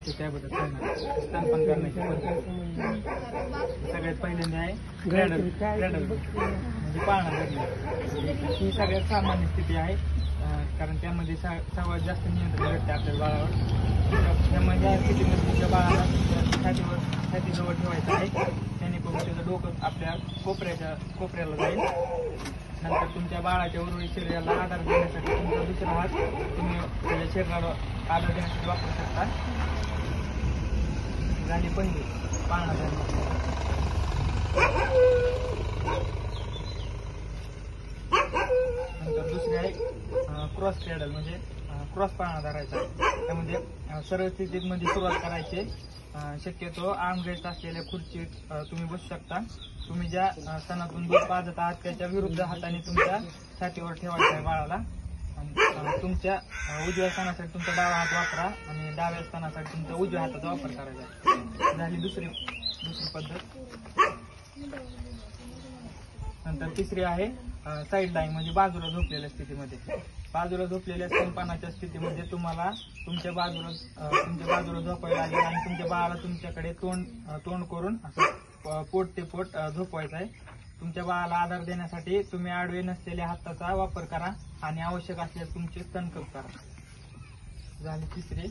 ते त्याबद्दल सांगणार. स्तनपान करण्याची पद्धत सगळ्यात पहिल्यांदा आहे क्रॅडल क्रॅडल म्हणजे पाळणा धरणे. ही सगळ्यात सामान्य स्थिती आहे, कारण त्यामध्ये सर्वात जास्त नियंत्रण भेटते आपल्या बाळावर. त्यामध्ये या स्थितीमध्ये तुमच्या बाळाला छातीजवळ ठेवायचं आहे, जेणेकरून त्याचं डोकं आपल्या कोपऱ्याला जाईल. नंतर तुमच्या बाळाच्या उर्वरित शरीराला आधार देण्यासाठी तुमचा दुसरा हात तुम्ही त्याच्या शरीराला आधार देण्यासाठी वापरू शकता. झाली पहिली पाळणा धरणे. नंतर दुसरी आहे क्रॉस क्रॅडल म्हणजे क्रॉस पाळणा धरायचा. त्यामध्ये सरळ स्थितीमध्ये सुरुवात करायची. शक्यतो आर्मरेस्ट असलेल्या खुर्चीत तुम्ही बसू शकता. तुम्ही ज्या स्तनातून दूध पाजत आहात त्याच्या विरुद्ध हाताने तुमच्या छातीवर ठेवायचा आहे बाळाला. तुमच्या उजव्या स्तनासाठी तुमचा डावा हात वापरा आणि डाव्या स्तनासाठी तुमच्या उजव्या हाताचा वापर करायचा. झाली दुसरी पद्धत. नंतर तिसरी आहे साईड लाईन म्हणजे बाजूला झोपलेल्या स्थितीमध्ये. बाजूला झोपलेल्या स्तनपानाच्या स्थितीमध्ये तुम्हाला तुमच्या बाजूला झोपायला लागेल आणि तुमच्या बाळाला तुमच्याकडे तोंड करून असं पोट ते पोट झोपवायचं आहे. तुमच्या बाळाला आधार देण्यासाठी तुम्ही आडवे नसलेल्या हाताचा वापर करा आणि आवश्यक असल्यास तुमचे स्तनकप करा. झाली तिसरी.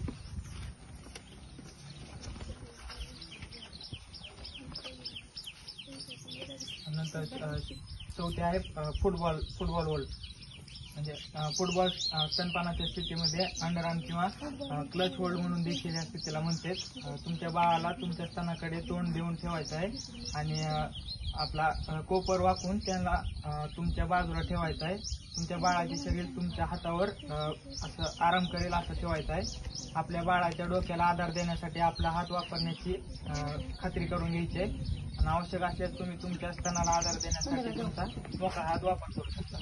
नंतर चौथी आहे फुटबॉल होल्ड म्हणजे फुटबॉल स्तनपानाच्या स्थितीमध्ये अंडरआर्म किंवा क्लच होल्ड म्हणून देखील या स्थितीला म्हणते. तुमच्या बाळाला तुमच्या स्तनाकडे तोंड देऊन ठेवायचं आहे आणि आपला कोपर वाकून त्यांना तुमच्या बाजूला ठेवायचं आहे. तुमच्या बाळाचे शरीर तुमच्या हातावर असं आराम करेल असं ठेवायचं आहे. आपल्या बाळाच्या डोक्याला आधार देण्यासाठी आपला हात वापरण्याची खात्री करून घ्यायची आहे आणि आवश्यक असल्यास तुम्ही तुमच्या स्तनाला आधार देण्यासाठी तुमचा मोकळा हात वापर करू शकता.